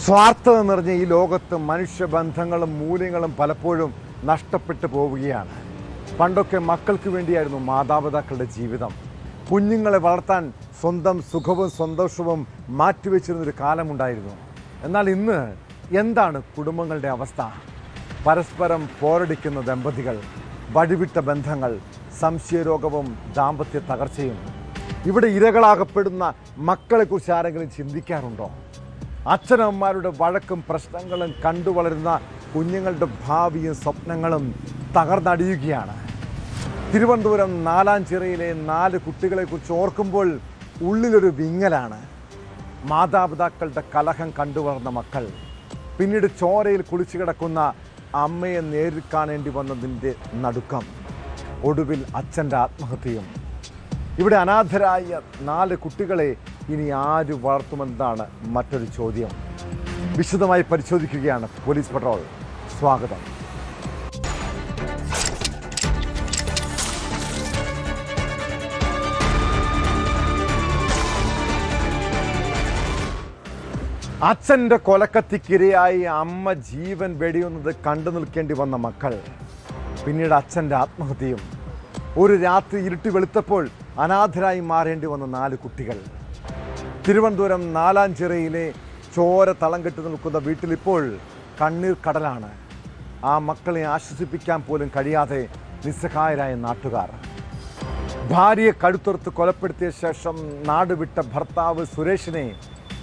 സ്വാർത്ഥത നിറഞ്ഞ ഈ ലോകത്ത് മനുഷ്യബന്ധങ്ങളും മൂല്യങ്ങളും പലപ്പോഴും നഷ്ടപ്പെട്ടു പോവുകയാണ്. പണ്ടൊക്കെ മക്കൾക്ക് വേണ്ടിയായിരുന്നു മാതാപിതാക്കളുടെ ജീവിതം. കുഞ്ഞുങ്ങളെ വളർത്താൻ സ്വന്തം സുഖവും സന്തോഷവും മാറ്റിവെച്ചിരുന്നൊരു കാലമുണ്ടായിരുന്നു. എന്നാൽ ഇന്ന് എന്താണ് കുടുംബങ്ങളുടെ അവസ്ഥ? പരസ്പരം പോരടിക്കുന്ന ദമ്പതികൾ, വഴിവിട്ട ബന്ധങ്ങൾ, സംശയരോഗവും ദാമ്പത്യ തകർച്ചയും. ഇവിടെ ഇരകളാകപ്പെടുന്ന മക്കളെക്കുറിച്ച് ആരെങ്കിലും ചിന്തിക്കാറുണ്ടോ? അച്ഛനമ്മമാരുടെ വഴക്കും പ്രശ്നങ്ങളും കണ്ടുവളരുന്ന കുഞ്ഞുങ്ങളുടെ ഭാവിയും സ്വപ്നങ്ങളും തകർന്നടിയുകയാണ്. തിരുവനന്തപുരം നാലാഞ്ചിറയിലെ 4 കുട്ടികളെക്കുറിച്ച് ഓർക്കുമ്പോൾ ഉള്ളിലൊരു വിങ്ങലാണ്. മാതാപിതാക്കളുടെ കലഹം കണ്ടുവളർന്ന മക്കൾ, പിന്നീട് ചോരയിൽ കുളിച്ചു കിടക്കുന്ന അമ്മയെ നേരിൽ കാണേണ്ടി വന്നതിൻ്റെ നടുക്കം, ഒടുവിൽ അച്ഛൻ്റെ ആത്മഹത്യയും. ഇവിടെ അനാഥരായ 4 കുട്ടികളെ ഇനി ആര് വളർത്തുമെന്നതാണ് മറ്റൊരു ചോദ്യം. വിശദമായി പരിശോധിക്കുകയാണ് പോലീസ് പട്രോൾ. സ്വാഗതം. അച്ഛൻ്റെ കൊലക്കത്തിക്കിരയായി അമ്മ ജീവൻ വെടിയുന്നത് കണ്ടു നിൽക്കേണ്ടി വന്ന മക്കൾ, പിന്നീട് അച്ഛൻ്റെ ആത്മഹത്യയും. ഒരു രാത്രി ഇരുട്ടി വെളുത്തപ്പോൾ അനാഥരായി മാറേണ്ടി വന്ന 4 കുട്ടികൾ. തിരുവനന്തപുരം നാലാഞ്ചിറയിലെ ചോര തളം കെട്ടി നിൽക്കുന്ന വീട്ടിലിപ്പോൾ കണ്ണീർ കടലാണ്. ആ മക്കളെ ആശ്വസിപ്പിക്കാൻ പോലും കഴിയാതെ നിസ്സഹായരായ നാട്ടുകാർ. ഭാര്യയെ കഴുത്തൊറുത്ത് കൊലപ്പെടുത്തിയ ശേഷം നാടുവിട്ട ഭർത്താവ് സുരേഷിനെ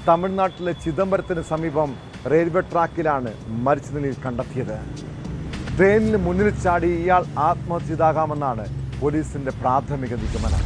തമിഴ്നാട്ടിലെ ചിദംബരത്തിന് സമീപം റെയിൽവേ ട്രാക്കിലാണ് മരിച്ച നിലയിൽ കണ്ടെത്തിയത്. ട്രെയിനിന് മുന്നിൽ ചാടി ഇയാൾ ആത്മഹത്യ ചെയ്താകാമെന്നാണ് പോലീസിന്റെ പ്രാഥമിക നിഗമനം.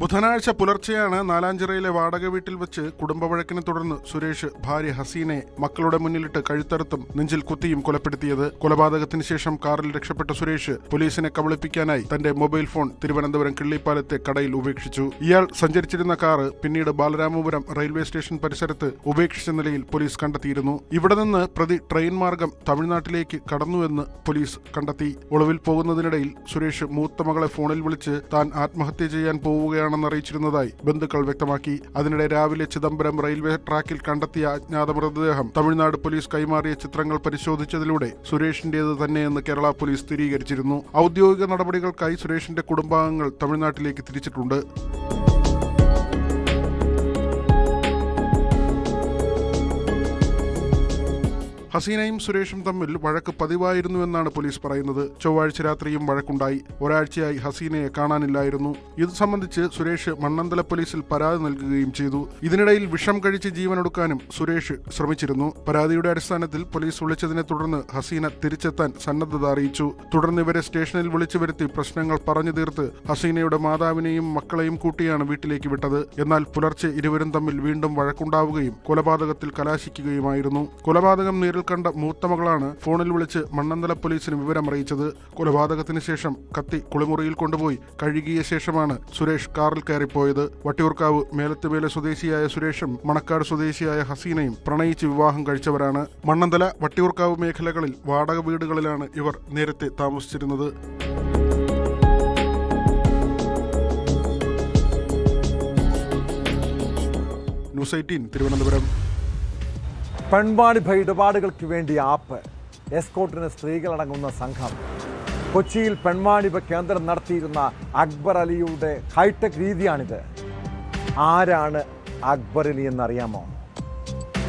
ബുധനാഴ്ച പുലർച്ചെയാണ് നാലാഞ്ചിറയിലെ വാടക വീട്ടിൽ വെച്ച് കുടുംബവഴക്കിനെ തുടർന്ന് സുരേഷ് ഭാര്യ ഹസീനെ മക്കളുടെ മുന്നിലിട്ട് കഴുത്തറുത്തും നെഞ്ചിൽ കുത്തിയും കൊലപ്പെടുത്തിയത്. കൊലപാതകത്തിന് ശേഷം കാറിൽ രക്ഷപ്പെട്ട സുരേഷ് പോലീസിനെ കബളിപ്പിക്കാനായി തന്റെ മൊബൈൽ ഫോൺ തിരുവനന്തപുരം കിള്ളിപ്പാലത്തെ കടയിൽ ഉപേക്ഷിച്ചു. ഇയാൾ സഞ്ചരിച്ചിരുന്ന കാറ് പിന്നീട് ബാലരാമപുരം റെയിൽവേ സ്റ്റേഷൻ പരിസരത്ത് ഉപേക്ഷിച്ച നിലയിൽ പോലീസ് കണ്ടെത്തിയിരുന്നു. ഇവിടെ നിന്ന് പ്രതി ട്രെയിൻ മാർഗം തമിഴ്നാട്ടിലേക്ക് കടന്നുവെന്ന് പോലീസ് കണ്ടെത്തി. ഒളിവിൽ പോകുന്നതിനിടയിൽ സുരേഷ് മൂത്ത മകളെ ഫോണിൽ വിളിച്ച് താൻ ആത്മഹത്യ ചെയ്യാൻ പോവുകയാണ് അറിയിച്ചിരുന്നതായി ബന്ധുക്കൾ വ്യക്തമാക്കി. അതിനിടെ രാവിലെ ചിദംബരം റെയിൽവേ ട്രാക്കിൽ കണ്ടെത്തിയ അജ്ഞാത മൃതദേഹം തമിഴ്നാട് പോലീസ് കൈമാറിയ ചിത്രങ്ങൾ പരിശോധിച്ചതിലൂടെ സുരേഷിന്റേത് തന്നെയെന്ന് കേരള പോലീസ് സ്ഥിരീകരിച്ചിരുന്നു. ഔദ്യോഗിക നടപടികൾക്കായി സുരേഷിന്റെ കുടുംബാംഗങ്ങൾ തമിഴ്നാട്ടിലേക്ക് തിരിച്ചിട്ടുണ്ട്. ഹസീനയും സുരേഷും തമ്മിൽ വഴക്ക് പതിവായിരുന്നുവെന്നാണ് പോലീസ് പറയുന്നത്. ചൊവ്വാഴ്ച രാത്രിയും വഴക്കുണ്ടായി. ഒരാഴ്ചയായി ഹസീനയെ കാണാനില്ലായിരുന്നു. ഇത് സംബന്ധിച്ച് സുരേഷ് മണ്ണന്തല പോലീസിൽ പരാതി നൽകുകയും ചെയ്തു. ഇതിനിടയിൽ വിഷം കഴിച്ച് ജീവനൊടുക്കാനും സുരേഷ് ശ്രമിച്ചിരുന്നു. പരാതിയുടെ അടിസ്ഥാനത്തിൽ പോലീസ് വിളിച്ചതിനെ തുടർന്ന് ഹസീന തിരിച്ചെത്താൻ സന്നദ്ധത അറിയിച്ചു. തുടർന്ന് ഇവരെ സ്റ്റേഷനിൽ വിളിച്ചു വരുത്തി പ്രശ്നങ്ങൾ പറഞ്ഞു തീർത്ത് ഹസീനയുടെ മാതാവിനെയും മക്കളെയും കൂട്ടിയാണ് വീട്ടിലേക്ക് വിട്ടത്. എന്നാൽ പുലർച്ചെ ഇരുവരും തമ്മിൽ വീണ്ടും വഴക്കുണ്ടാവുകയും കൊലപാതകത്തിൽ കലാശിക്കുകയുമായിരുന്നു. കൊലപാതകം നേരിൽ കണ്ട മൂത്ത മകളാണ് ഫോണിൽ വിളിച്ച് മണ്ണന്തല പോലീസിന് വിവരം അറിയിച്ചത്. കൊലപാതകത്തിന് ശേഷം കത്തി കുളിമുറിയിൽ കൊണ്ടുപോയി കഴുകിയ ശേഷമാണ് സുരേഷ് കാറിൽ കയറിപ്പോയത്. വട്ടിയൂർക്കാവ് മേലത്തുമേലെ സ്വദേശിയായ സുരേഷും മണക്കാട് സ്വദേശിയായ ഹസീനയും പ്രണയിച്ച് വിവാഹം കഴിച്ചവരാണ്. മണ്ണന്തല, വട്ടിയൂർക്കാവ് മേഖലകളിൽ വാടക വീടുകളിലാണ് ഇവർ നേരത്തെ താമസിച്ചിരുന്നത്. ന്യൂസ് 18 തിരുവനന്തപുരം. പെൺവാണിഭ ഇടപാടുകൾക്ക് വേണ്ടി ആപ്പ്, എസ്കോർട്ടിന് സ്ത്രീകളടങ്ങുന്ന സംഘം. കൊച്ചിയിൽ പെൺവാണിഭ കേന്ദ്രം നടത്തിയിരുന്ന അക്ബർ അലിയുടെ ഹൈടെക് രീതിയാണിത്. ആരാണ് അക്ബർ അലി എന്നറിയാമോ?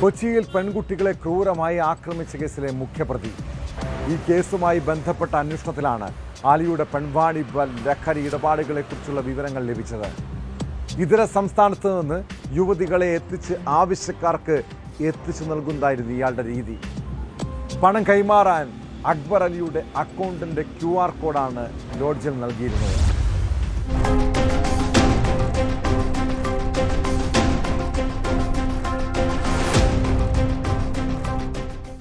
കൊച്ചിയിൽ പെൺകുട്ടികളെ ക്രൂരമായി ആക്രമിച്ച കേസിലെ മുഖ്യപ്രതി. ഈ കേസുമായി ബന്ധപ്പെട്ട അന്വേഷണത്തിലാണ് അലിയുടെ പെൺവാണിഭ ലഹരി ഇടപാടുകളെക്കുറിച്ചുള്ള വിവരങ്ങൾ ലഭിച്ചത്. ഇതര സംസ്ഥാനത്ത് നിന്ന് യുവതികളെ എത്തിച്ച് ആവശ്യക്കാർക്ക് എത്തിച്ചു നൽകുന്നതായിരുന്നു ഇയാളുടെ രീതി. പണം കൈമാറാൻ അക്ബർ അലിയുടെ അക്കൗണ്ടിന്റെ QR കോഡാണ് ലോഡ്ജിൽ നൽകിയിരുന്നത്.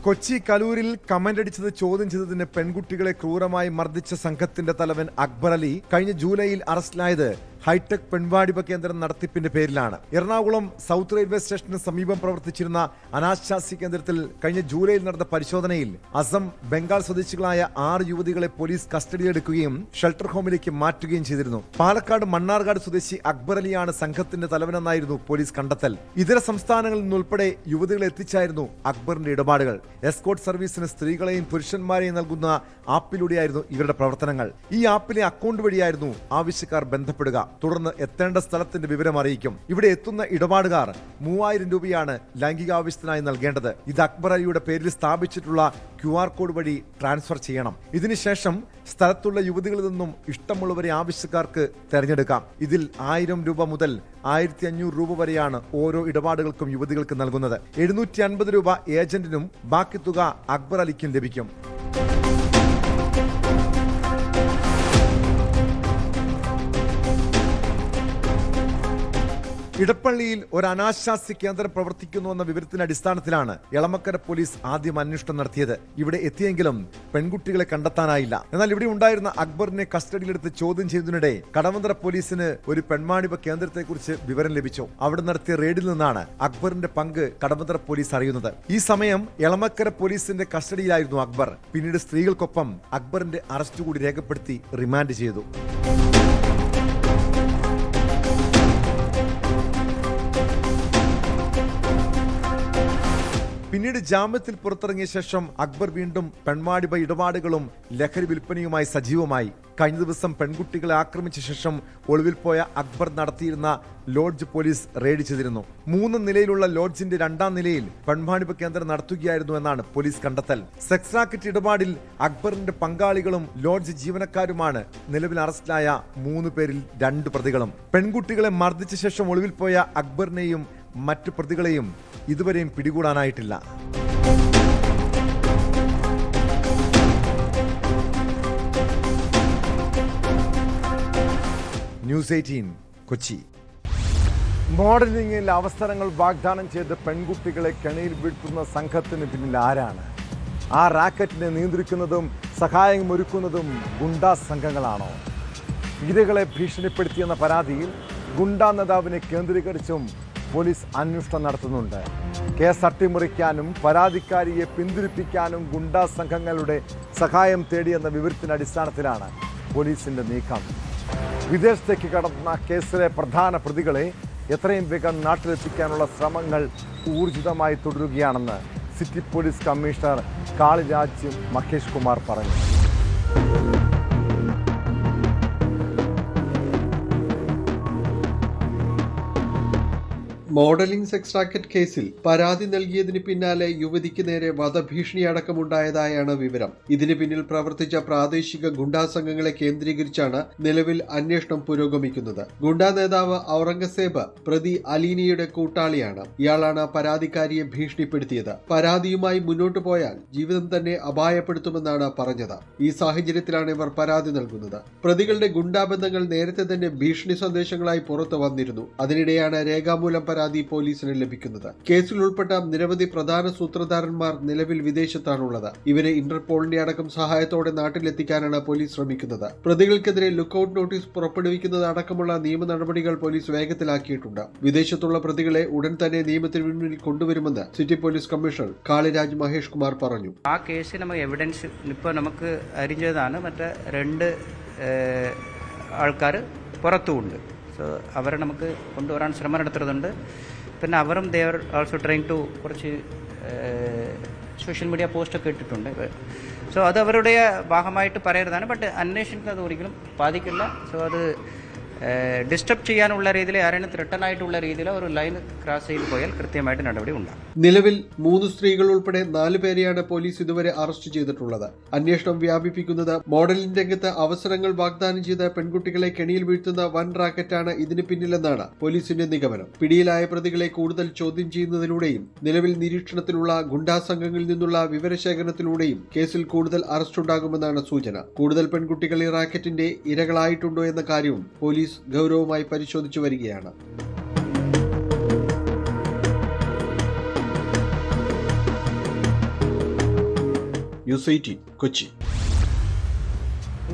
കൊച്ചി കലൂരിൽ കമന്റ് അടിച്ചത് ചോദ്യം ചെയ്തതിന് പെൺകുട്ടികളെ ക്രൂരമായി മർദ്ദിച്ച സംഘത്തിന്റെ തലവൻ അക്ബർ അലി കഴിഞ്ഞ ജൂലൈയിൽ അറസ്റ്റിലായത് ഹൈടെക് പെൺവാണിഭ കേന്ദ്രം നടത്തിപ്പിന്റെ പേരിലാണ്. എറണാകുളം സൗത്ത് റെയിൽവേ സ്റ്റേഷന് സമീപം പ്രവർത്തിച്ചിരുന്ന അനാശാസ്യ കേന്ദ്രത്തിൽ കഴിഞ്ഞ ജൂലൈയിൽ നടന്ന പരിശോധനയിൽ അസം, ബംഗാൾ സ്വദേശികളായ 6 യുവതികളെ പോലീസ് കസ്റ്റഡിയിലെടുക്കുകയും ഷെൽട്ടർ ഹോമിലേക്ക് മാറ്റുകയും ചെയ്തിരുന്നു. പാലക്കാട് മണ്ണാർക്കാട് സ്വദേശി അക്ബർ അലിയാണ് സംഘത്തിന്റെ തലവനെന്നായിരുന്നു പോലീസ് കണ്ടെത്തൽ. ഇതര സംസ്ഥാനങ്ങളിൽ നിന്നുൾപ്പെടെ യുവതികളെ എത്തിച്ചായിരുന്നു അക്ബറിന്റെ ഇടപാടുകൾ. എസ്കോർട്ട് സർവീസിന് സ്ത്രീകളെയും പുരുഷന്മാരെയും നൽകുന്ന ആപ്പിലൂടെയായിരുന്നു ഇവരുടെ പ്രവർത്തനങ്ങൾ. ഈ ആപ്പിലെ അക്കൗണ്ട് വഴിയായിരുന്നു ആവശ്യക്കാർ ബന്ധപ്പെടുക. തുടർന്ന് എത്തേണ്ട സ്ഥലത്തിന്റെ വിവരം അറിയിക്കും. ഇവിടെ എത്തുന്ന ഇടപാടുകാർ 3000 രൂപയാണ് ലൈംഗികാവശ്യത്തിനായി നൽകേണ്ടത്. ഇത് അക്ബർ അലിയുടെ പേരിൽ സ്ഥാപിച്ചിട്ടുള്ള QR കോഡ് വഴി ട്രാൻസ്ഫർ ചെയ്യണം. ഇതിനുശേഷം സ്ഥലത്തുള്ള യുവതികളിൽ നിന്നും ഇഷ്ടമുള്ളവരെ ആവശ്യക്കാർക്ക് തെരഞ്ഞെടുക്കാം. ഇതിൽ 1000 രൂപ മുതൽ 1500 രൂപ വരെയാണ് ഓരോ ഇടപാടുകൾക്കും യുവതികൾക്ക് നൽകുന്നത്. 750 രൂപ ഏജന്റിനും ബാക്കി തുക അക്ബർ അലിക്കും ലഭിക്കും. ഇടപ്പള്ളിയിൽ ഒരു അനാശാസ്യ കേന്ദ്രം പ്രവർത്തിക്കുന്നുവെന്ന വിവരത്തിന്റെ അടിസ്ഥാനത്തിലാണ് എളമക്കര പോലീസ് ആദ്യം അന്വേഷണം നടത്തിയത്. ഇവിടെ എത്തിയെങ്കിലും പെൺകുട്ടികളെ കണ്ടെത്താനായില്ല. എന്നാൽ ഇവിടെ ഉണ്ടായിരുന്ന അക്ബറിനെ കസ്റ്റഡിയിലെടുത്ത് ചോദ്യം ചെയ്തതിനിടെ കടവന്ത്ര പോലീസിന് ഒരു പെൺവാണിഭ കേന്ദ്രത്തെക്കുറിച്ച് വിവരം ലഭിച്ചു. അവിടെ നടത്തിയ റെയ്ഡിൽ നിന്നാണ് അക്ബറിന്റെ പങ്ക് കടവന്ത്ര പോലീസ് അറിയുന്നത്. ഈ സമയം എളമക്കര പോലീസിന്റെ കസ്റ്റഡിയിലായിരുന്നു അക്ബർ. പിന്നീട് സ്ത്രീകൾക്കൊപ്പം അക്ബറിന്റെ അറസ്റ്റ് കൂടി രേഖപ്പെടുത്തി റിമാൻഡ് ചെയ്തു. പിന്നീട് ജാമ്യത്തിൽ പുറത്തിറങ്ങിയ ശേഷം അക്ബർ വീണ്ടും പെൺവാണിഭ ഇടപാടുകളും ലഹരി വിൽപ്പനയുമായി സജീവമായി. കഴിഞ്ഞ ദിവസം പെൺകുട്ടികളെ ആക്രമിച്ച ശേഷം ഒളിവിൽ പോയ അക്ബർ നടത്തിയിരുന്ന ലോഡ്ജ് പോലീസ് റെയ്ഡ് ചെയ്തിരുന്നു. 3 നിലയിലുള്ള ലോഡ്ജിന്റെ 2ാം നിലയിൽ പെൺവാണിഭ കേന്ദ്രം നടത്തുകയായിരുന്നു എന്നാണ് പോലീസ് കണ്ടെത്തൽ. സെക്സ് റാക്കറ്റ് ഇടപാടിൽ അക്ബറിന്റെ പങ്കാളികളും ലോഡ്ജ് ജീവനക്കാരുമാണ് നിലവിൽ അറസ്റ്റിലായ 3 പേരിൽ 2 പ്രതികളും. പെൺകുട്ടികളെ മർദ്ദിച്ച ശേഷം ഒളിവിൽ പോയ അക്ബറിനെയും മറ്റു പ്രതികളെയും ഇതുവരെയും പിടികൂടാനായിട്ടില്ല. ന്യൂസ് 18 കൊച്ചി. മോഡലിംഗിൽ അവസരങ്ങൾ വാഗ്ദാനം ചെയ്ത് പെൺകുട്ടികളെ കെണിയിൽ വീഴ്ത്തുന്ന സംഘത്തിന് പിന്നിൽ ആരാണ്? ആ റാക്കറ്റിനെ നിയന്ത്രിക്കുന്നതും സഹായമൊരുക്കുന്നതും ഗുണ്ടാ സംഘങ്ങളാണോ? ഇരകളെ ഭീഷണിപ്പെടുത്തിയെന്ന പരാതിയിൽ ഗുണ്ടാ നേതാവിനെ കേന്ദ്രീകരിച്ചും പോലീസ് അന്വേഷണം നടത്തുന്നുണ്ട്. കേസ് അട്ടിമറിക്കാനും പരാതിക്കാരിയെ പിന്തിരിപ്പിക്കാനും ഗുണ്ടാ സംഘങ്ങളുടെ സഹായം തേടിയെന്ന വിവരത്തിന്റെ അടിസ്ഥാനത്തിലാണ് പോലീസിന്റെ നീക്കം. വിദേശത്തേക്ക് കടന്ന കേസിലെ പ്രധാന പ്രതികളെ എത്രയും വേഗം നാട്ടിലെത്തിക്കാനുള്ള ശ്രമങ്ങൾ ഊർജിതമായി തുടരുകയാണെന്ന് city police commissioner Kaliraj Mahesh Kumar പറഞ്ഞു. മോഡലിംഗ് സെക്സ് റാക്കറ്റ് കേസിൽ പരാതി നൽകിയതിന് പിന്നാലെ യുവതിക്ക് നേരെ വധഭീഷണിയടക്കമുണ്ടായതായാണ് വിവരം. ഇതിന് പിന്നിൽ പ്രവർത്തിച്ച പ്രാദേശിക ഗുണ്ടാ സംഘങ്ങളെ കേന്ദ്രീകരിച്ചാണ് നിലവിൽ അന്വേഷണം പുരോഗമിക്കുന്നത്. ഗുണ്ടാ നേതാവ് ഔറംഗസേബ് പ്രതി അലീനയുടെ കൂട്ടാളിയാണ്. ഇയാളാണ് പരാതിക്കാരിയെ ഭീഷണിപ്പെടുത്തിയത്. പരാതിയുമായി മുന്നോട്ടു പോയാൽ ജീവിതം തന്നെ അപായപ്പെടുത്തുമെന്നാണ് പറഞ്ഞത്. ഈ സാഹചര്യത്തിലാണ് ഇവർ പരാതി നൽകുന്നത്. പ്രതികളുടെ ഗുണ്ടാബന്ധങ്ങൾ നേരത്തെ തന്നെ ഭീഷണി സന്ദേശങ്ങളായി പുറത്തു വന്നിരുന്നു. അതിനിടെയാണ് രേഖാമൂലം പരാതി പോലീസിന് ലഭിക്കുന്നത്. കേസിൽ ഉൾപ്പെട്ട നിരവധി പ്രധാന സൂത്രധാരന്മാർ നിലവിൽ വിദേശത്താണുള്ളത്. ഇവരെ ഇന്റർപോളിന്റെ അടക്കം സഹായത്തോടെ നാട്ടിലെത്തിക്കാനാണ് പോലീസ് ശ്രമിക്കുന്നത്. പ്രതികൾക്കെതിരെ ലുക്കൌട്ട് നോട്ടീസ് പുറപ്പെടുവിക്കുന്നത് അടക്കമുള്ള നിയമ നടപടികൾ പോലീസ് വേഗത്തിലാക്കിയിട്ടുണ്ട്. വിദേശത്തുള്ള പ്രതികളെ ഉടൻ തന്നെ നിയമത്തിന് മുന്നിൽ കൊണ്ടുവരുമെന്ന് city police commissioner Kaliraj Mahesh Kumar പറഞ്ഞു. ആ കേസിൽ നമുക്ക് എവിഡൻസ് ഇപ്പോൾ നമുക്ക് അറിഞ്ഞതാണ്. മറ്റേ 2 ആൾക്കാർ പുറത്തുമുണ്ട്. സോ അവരെ നമുക്ക് കൊണ്ടുവരാൻ ശ്രമം നടത്തുന്നുണ്ട്. പിന്നെ അവരും they are also trying to കുറച്ച് സോഷ്യൽ മീഡിയ പോസ്റ്റൊക്കെ ഇട്ടിട്ടുണ്ട്. സോ അത് അവരുടെ ഭാഗമായിട്ട് പറയരുതാണ്. ബട്ട് അന്വേഷണത്തിന് അത് ഒരിക്കലും ബാധിക്കില്ല. സോ അത് ഡിസ്റ്റർബ് ചെയ്യാനുള്ള രീതിയിൽ ആരെയും ത്രെട്ടൻ ആയിട്ടുള്ള രീതിയിൽ ഒരു ലൈൻ ക്രോസ് ചെയ്ത് പോയാൽ കൃത്യമായിട്ട് നടപടി ഉണ്ടാകും. നിലവിൽ 3 സ്ത്രീകൾ ഉൾപ്പെടെ 4 പേരെയാണ് പോലീസ് ഇതുവരെ അറസ്റ്റ് ചെയ്തിട്ടുള്ളത്. അന്വേഷണം വ്യാപിപ്പിക്കുന്നത് മോഡലിംഗ് രംഗത്ത് അവസരങ്ങൾ വാഗ്ദാനം ചെയ്ത പെൺകുട്ടികളെ കെണിയിൽ വീഴ്ത്തുന്ന വൻ റാക്കറ്റാണ് ഇതിന് പിന്നിലെന്നാണ് പോലീസിന്റെ നിഗമനം. പിടിയിലായ പ്രതികളെ കൂടുതൽ ചോദ്യം ചെയ്യുന്നതിലൂടെയും നിലവിൽ നിരീക്ഷണത്തിലുള്ള ഗുണ്ടാ സംഘങ്ങളിൽ നിന്നുള്ള വിവരശേഖരണത്തിലൂടെയും കേസിൽ കൂടുതൽ അറസ്റ്റുണ്ടാകുമെന്നാണ് സൂചന. കൂടുതൽ പെൺകുട്ടികൾ ഈ റാക്കറ്റിന്റെ ഇരകളായിട്ടുണ്ടോ എന്ന കാര്യവും പോലീസ് ഗൗരവമായി പരിശോധിച്ചു വരികയാണ്. ന്യൂസ് 18 കൊച്ചി.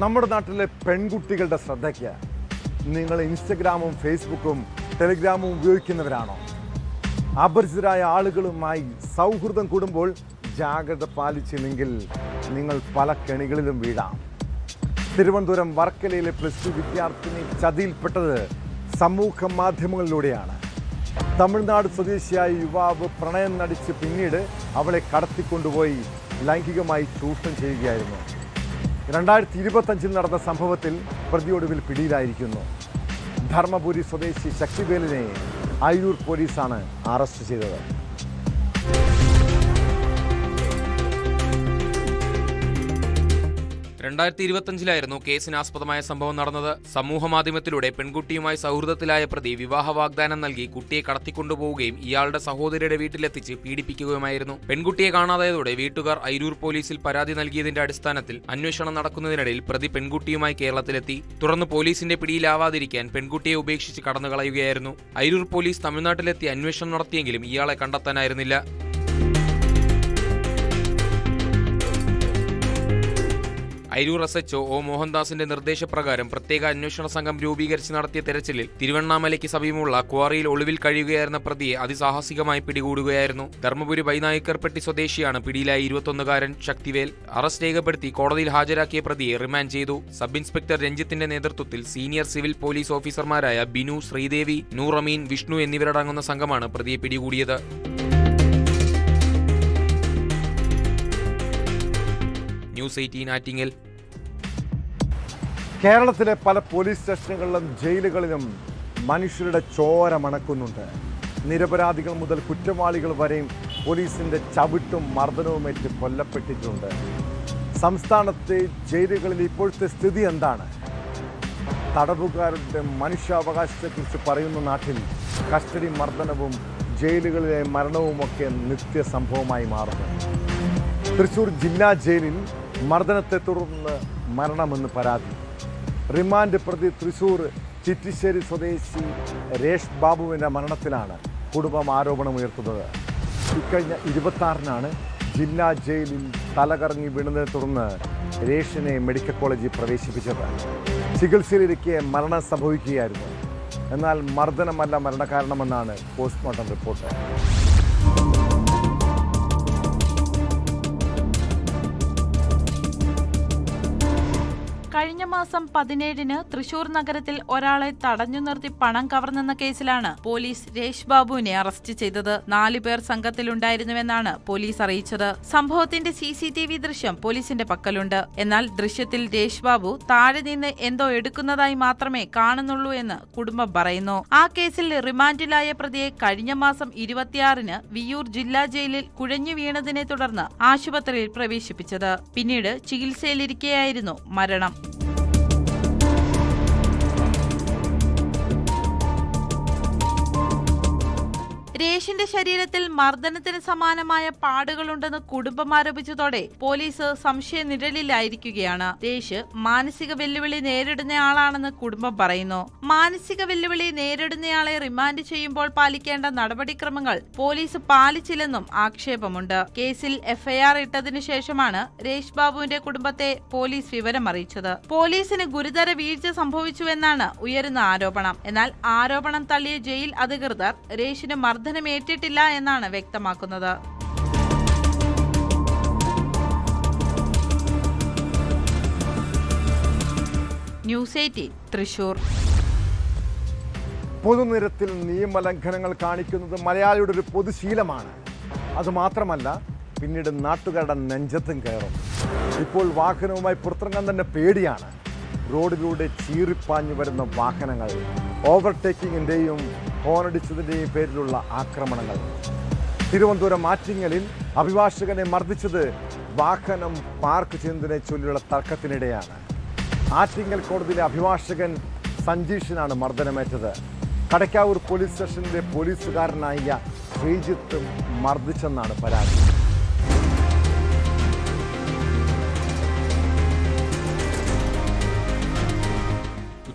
നമ്മുടെ നാട്ടിലെ പെൺകുട്ടികളുടെ ശ്രദ്ധയ്ക്ക് നിങ്ങൾ ഇൻസ്റ്റഗ്രാമും ഫേസ്ബുക്കും ടെലിഗ്രാമും ഉപയോഗിക്കുന്നവരാണോ? അപരിചിതരായ ആളുകളുമായി സൗഹൃദം കൂടുമ്പോൾ ജാഗ്രത പാലിച്ചില്ലെങ്കിൽ നിങ്ങൾ പല കെണികളിലും വീഴാം. തിരുവനന്തപുരം വർക്കലയിലെ +2 വിദ്യാർത്ഥിനി ചതിയിൽപ്പെട്ടത് സമൂഹ മാധ്യമങ്ങളിലൂടെയാണ്. തമിഴ്നാട് സ്വദേശിയായ യുവാവ് പ്രണയം നടിച്ച് പിന്നീട് അവളെ കടത്തിക്കൊണ്ടുപോയി ലൈംഗികമായി ചൂഷണം ചെയ്യുകയായിരുന്നു. 2025 നടന്ന സംഭവത്തിൽ പ്രതിയൊടുവിൽ പിടിയിലായിരിക്കുന്നു. ധർമ്മപുരി സ്വദേശി ശക്തിവേലിനെ അയിരൂർ പോലീസാണ് അറസ്റ്റ് ചെയ്തത്. 2025 കേസിനാസ്പദമായ സംഭവം നടന്നത്. സമൂഹമാധ്യമത്തിലൂടെ പെൺകുട്ടിയുമായി സൗഹൃദത്തിലായ പ്രതി വിവാഹ വാഗ്ദാനം നൽകി കുട്ടിയെ കടത്തിക്കൊണ്ടുപോവുകയും ഇയാളുടെ സഹോദരിയുടെ വീട്ടിലെത്തിച്ച് പീഡിപ്പിക്കുകയുമായിരുന്നു. പെൺകുട്ടിയെ കാണാതായതോടെ വീട്ടുകാർ അയിരൂർ പോലീസിൽ പരാതി നൽകിയതിന്റെ അടിസ്ഥാനത്തിൽ അന്വേഷണം നടക്കുന്നതിനിടയിൽ പ്രതി പെൺകുട്ടിയുമായി കേരളത്തിലെത്തി. തുടർന്ന് പോലീസിന്റെ പിടിയിലാവാതിരിക്കാൻ പെൺകുട്ടിയെ ഉപേക്ഷിച്ച് കടന്നുകളയുകയായിരുന്നു. അയിരൂർ പോലീസ് തമിഴ്നാട്ടിലെത്തി അന്വേഷണം നടത്തിയെങ്കിലും ഇയാളെ കണ്ടെത്താനായിരുന്നില്ല. അയിരൂർ SHO ഒ മോഹൻദാസിന്റെ നിർദ്ദേശപ്രകാരം പ്രത്യേക അന്വേഷണ സംഘം രൂപീകരിച്ച് നടത്തിയ തെരച്ചിലിൽ തിരുവണ്ണാമലയ്ക്ക് സമീപമുള്ള ക്വാറിയിൽ ഒളിവിൽ കഴിയുകയായിരുന്ന പ്രതിയെ അതിസാഹസികമായി പിടികൂടുകയായിരുന്നു. ധർമ്മപുരി ബൈനായിക്കർപ്പെട്ടി സ്വദേശിയാണ് പിടിയിലായ 21-കാരൻ ശക്തിവേൽ. അറസ്റ്റ് രേഖപ്പെടുത്തി കോടതിയിൽ ഹാജരാക്കിയ പ്രതിയെ റിമാൻഡ് ചെയ്തു. സബ് ഇൻസ്പെക്ടർ രഞ്ജിത്തിന്റെ നേതൃത്വത്തിൽ സീനിയർ സിവിൽ പോലീസ് ഓഫീസർമാരായ ബിനു, ശ്രീദേവി, നൂർ അമീൻ, വിഷ്ണു എന്നിവരടങ്ങുന്ന സംഘമാണ് പ്രതിയെ പിടികൂടിയത്. ന്യൂസ് 18 ആറ്റിങ്ങൽ. കേരളത്തിലെ പല പോലീസ് സ്റ്റേഷനുകളിലും ജയിലുകളിലും മനുഷ്യരുടെ ചോര മണക്കുന്നുണ്ട്. നിരപരാധികൾ മുതൽ കുറ്റവാളികൾ വരെയും പോലീസിന്റെ ചവിട്ടും മർദ്ദനവുമേറ്റ് കൊല്ലപ്പെട്ടിട്ടുണ്ട്. സംസ്ഥാനത്തെ ജയിലുകളിൽ ഇപ്പോഴത്തെ സ്ഥിതി എന്താണ്? തടവുകാരുടെ മനുഷ്യാവകാശത്തെക്കുറിച്ച് പറയുന്ന നാട്ടിൽ കസ്റ്റഡി മർദ്ദനവും ജയിലുകളിലെ മരണവുമൊക്കെ നിത്യസംഭവമായി മാറുന്നു. തൃശൂർ ജില്ലാ ജയിലിൽ മർദ്ദനത്തെ തുടർന്ന് മരണമെന്ന് പരാതി. റിമാൻഡ് പ്രതി തൃശൂർ ചിറ്റിശ്ശേരി സ്വദേശി രേഷ് ബാബുവിൻ്റെ മരണത്തിലാണ് കുടുംബം ആരോപണമുയർത്തുന്നത്. ഇക്കഴിഞ്ഞ 26-നാണ് ജില്ലാ ജയിലിൽ തലകറങ്ങി വീണതിനെ തുടർന്ന് രേഷിനെ മെഡിക്കൽ കോളേജിൽ പ്രവേശിപ്പിച്ചത്. ചികിത്സയിലിരിക്കെ മരണം സംഭവിക്കുകയായിരുന്നു. എന്നാൽ മർദ്ദനമല്ല മരണകാരണമെന്നാണ് പോസ്റ്റ്മോർട്ടം റിപ്പോർട്ട്. കഴിഞ്ഞ മാസം 17-ന് തൃശൂർ നഗരത്തിൽ ഒരാളെ തടഞ്ഞു നിർത്തി പണം കവർന്നെന്ന കേസിലാണ് പോലീസ് രേഷ് ബാബുവിനെ അറസ്റ്റ് ചെയ്തത്. 4 പേർ സംഘത്തിലുണ്ടായിരുന്നുവെന്നാണ് പോലീസ് അറിയിച്ചത്. സംഭവത്തിന്റെ CCTV ദൃശ്യം പോലീസിന്റെ പക്കലുണ്ട്. എന്നാൽ ദൃശ്യത്തിൽ രേഷ് ബാബു താഴെ നിന്ന് എന്തോ എടുക്കുന്നതായി മാത്രമേ കാണുന്നുള്ളൂ എന്ന് കുടുംബം പറയുന്നു. ആ കേസിൽ റിമാൻഡിലായ പ്രതിയെ കഴിഞ്ഞ മാസം 26-ന് വിയ്യൂർ ജില്ലാ ജയിലിൽ കുഴഞ്ഞു വീണതിനെ തുടർന്ന് ആശുപത്രിയിൽ പ്രവേശിപ്പിച്ചത്. പിന്നീട് ചികിത്സയിലിരിക്കെയായിരുന്നു മരണം. രേഷിന്റെ ശരീരത്തിൽ മർദ്ദനത്തിന് സമാനമായ പാടുകളുണ്ടെന്ന് കുടുംബം ആരോപിച്ചതോടെ പോലീസ് സംശയ നിഴലിലായിരിക്കുകയാണ്. രേഷ് മാനസിക വെല്ലുവിളി നേരിടുന്നയാളാണെന്ന് കുടുംബം പറയുന്നു. മാനസിക വെല്ലുവിളി നേരിടുന്നയാളെ റിമാൻഡ് ചെയ്യുമ്പോൾ പാലിക്കേണ്ട നടപടിക്രമങ്ങൾ പോലീസ് പാലിച്ചില്ലെന്നും ആക്ഷേപമുണ്ട്. കേസിൽ FIR ഇട്ടതിനു ശേഷമാണ് രേഷ് ബാബുവിന്റെ കുടുംബത്തെ പോലീസ് വിവരം അറിയിച്ചത്. പോലീസിന് ഗുരുതര വീഴ്ച സംഭവിച്ചുവെന്നാണ് ഉയരുന്ന ആരോപണം. എന്നാൽ ആരോപണം തള്ളിയ ജയിൽ അധികൃതർ രേഷിന് മർദ്ദനമേറ്റിട്ടില്ല എന്നാണ് വ്യക്തമാക്കുന്നത്. ന്യൂസ് 18 തൃശൂർ. പൊതുനിരത്തിൽ നിയമലംഘനങ്ങൾ കാണിക്കുന്നത് മലയാളിയുടെ ഒരു പൊതുശീലമാണ്. അതുമാത്രമല്ല, പിന്നീട് നാട്ടുകാരുടെ നെഞ്ചത്തും കയറും. ഇപ്പോൾ വാഹനവുമായി പുറത്തിറങ്ങാൻ തന്നെ പേടിയാണ്. റോഡിലൂടെ ചീറിപ്പാഞ്ഞു വരുന്ന വാഹനങ്ങൾ, ഓവർടേക്കിങ്ങിൻ്റെയും ഹോണടിച്ചതിൻ്റെയും പേരിലുള്ള ആക്രമണങ്ങൾ. തിരുവനന്തപുരം ആറ്റിങ്ങലിൽ അഭിഭാഷകനെ മർദ്ദിച്ചത് വാഹനം പാർക്ക് ചെയ്യുന്നതിനെ ചൊല്ലിയുള്ള തർക്കത്തിനിടെയാണ്. ആറ്റിങ്ങൽ കോടതിയിലെ അഭിഭാഷകൻ സഞ്ജീഷിനാണ് മർദ്ദനമേറ്റത്. കടക്കാവൂർ പോലീസ് സ്റ്റേഷനിലെ പോലീസുകാരനായ ശ്രീജിത്ത് മർദ്ദിച്ചെന്നാണ് പരാതി.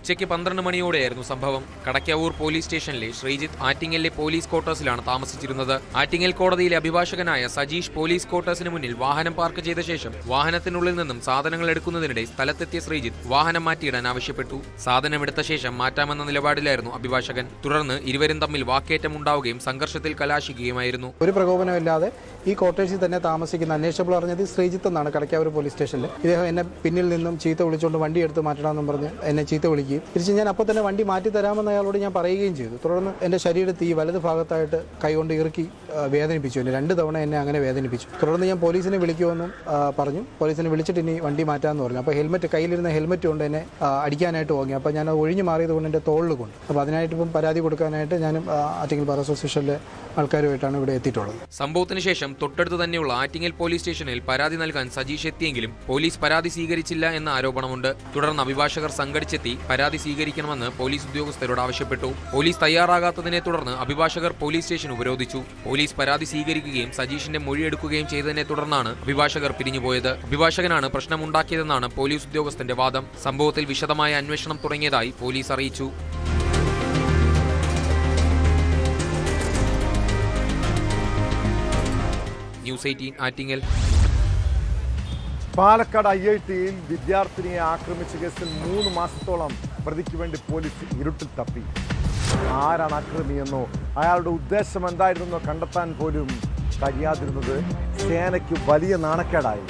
ഉച്ചയ്ക്ക് 12 മണിയോടെയായിരുന്നു സംഭവം. കടയ്ക്കാവൂർ പോലീസ് സ്റ്റേഷനിലെ ശ്രീജിത്ത് ആറ്റിങ്ങലിലെ പോലീസ് ക്വാർട്ടേഴ്സിലാണ് താമസിച്ചിരുന്നത്. ആറ്റിങ്ങൽ കോടതിയിലെ അഭിഭാഷകനായ സജീഷ് പോലീസ് ക്വാർട്ടേഴ്സിന് മുന്നിൽ വാഹനം പാർക്ക് ചെയ്ത ശേഷം വാഹനത്തിനുള്ളിൽ നിന്നും സാധനങ്ങൾ എടുക്കുന്നതിനിടെ സ്ഥലത്തെത്തിയ ശ്രീജിത്ത് വാഹനം മാറ്റിയിടാൻ ആവശ്യപ്പെട്ടു. സാധനമെടുത്ത ശേഷം മാറ്റാമെന്ന നിലപാടിലായിരുന്നു അഭിഭാഷകൻ. തുടർന്ന് ഇരുവരും തമ്മിൽ വാക്കേറ്റമുണ്ടാവുകയും സംഘർഷത്തിൽ കലാശിക്കുകയുമായിരുന്നു. ഒരു പ്രകോപനമില്ലാതെ ഈ ക്വാർട്ടേഴ്സിൽ തന്നെ താമസിക്കുന്ന അന്വേഷണത്തിൽ അറിഞ്ഞത് ശ്രീജിത്ത് എന്നാണ് കടയ്ക്കാവൂർ പോലീസ് സ്റ്റേഷനിൽ. ഇദ്ദേഹം എന്നെ പിന്നിൽ നിന്നും ചീത്ത വിളിച്ചുകൊണ്ട് വണ്ടി എടുത്ത് മാറ്റണമെന്നും പറഞ്ഞ് എന്നെ ചീത്ത വിളിക്കുകയും തിരിച്ച് ഞാൻ അപ്പോൾ തന്നെ വണ്ടി മാറ്റി തരാമെന്ന് അയാളോട് ഞാൻ പറയുകയും ചെയ്തു. തുടർന്ന് എൻ്റെ ശരീരത്തിൽ ഈ വലത് ഭാഗത്തായിട്ട് കൈകൊണ്ട് ഇറുക്കി വേദനിപ്പിച്ചു. എന്നെ 2 തവണ എന്നെ അങ്ങനെ വേദനിപ്പിച്ചു. തുടർന്ന് ഞാൻ പോലീസിനെ വിളിക്കുമെന്നും പറഞ്ഞു. പോലീസിനെ വിളിച്ചിട്ട് ഇനി വണ്ടി മാറ്റാമെന്ന് പറഞ്ഞു. അപ്പോൾ കയ്യിലിരുന്ന ഹെൽമെറ്റ് കൊണ്ട് എന്നെ അടിക്കാനായിട്ട് പോകി. അപ്പോൾ ഞാൻ ഒഴിഞ്ഞു മാറിയത് കൊണ്ട് എൻ്റെ തോളിൽ കൊണ്ട്. അപ്പോൾ അതിനായിട്ട് ഇപ്പം പരാതി കൊടുക്കാനായിട്ട് ഞാനും ആറ്റിങ്ങൽ ബാർ അസോസിയേഷനിലെ ആൾക്കാരുമായിട്ടാണ് ഇവിടെ എത്തിയിട്ടുള്ളത്. സംഭവത്തിന് ശേഷം തൊട്ടടുത്ത് തന്നെയുള്ള ആറ്റിങ്ങൽ പോലീസ് സ്റ്റേഷനിൽ പരാതി നൽകാൻ സജീഷ് എത്തിയെങ്കിലും പോലീസ് പരാതി സ്വീകരിച്ചില്ല എന്ന ആരോപണമുണ്ട്. തുടർന്ന് അഭിഭാഷകർ സംഘടിച്ചെത്തി പരാതി സ്വീകരിക്കണമെന്ന് പോലീസ് ഉദ്യോഗസ്ഥരോട് ആവശ്യപ്പെട്ടു. പോലീസ് തയ്യാറാകാത്തതിനെ തുടർന്ന് അഭിഭാഷകർ പോലീസ് സ്റ്റേഷൻ ഉപരോധിച്ചു. പോലീസ് പരാതി സ്വീകരിക്കുകയും സജീഷിന്റെ മൊഴിയെടുക്കുകയും ചെയ്തതിനെ തുടർന്നാണ് അഭിഭാഷകർ പിരിഞ്ഞുപോയത്. അഭിഭാഷകനാണ് പ്രശ്നമുണ്ടാക്കിയതെന്നാണ് പോലീസ് ഉദ്യോഗസ്ഥന്റെ വാദം. സംഭവത്തിൽ വിശദമായ അന്വേഷണം തുടങ്ങിയതായി പോലീസ് അറിയിച്ചു. ന്യൂസ് 18 ആറ്റിങ്ങൽ. പാലക്കാട് IIT-യിൽ വിദ്യാർത്ഥിനിയെ ആക്രമിച്ച കേസിൽ 3 മാസത്തോളം പ്രതിക്ക് വേണ്ടി പോലീസ് ഇരുട്ടിൽ തപ്പി. ആരാണ് ആക്രമിയെന്നോ അയാളുടെ ഉദ്ദേശം എന്തായിരുന്നെന്നോ കണ്ടെത്താൻ പോലും കഴിയാതിരുന്നത് സേനയ്ക്ക് വലിയ നാണക്കേടായി.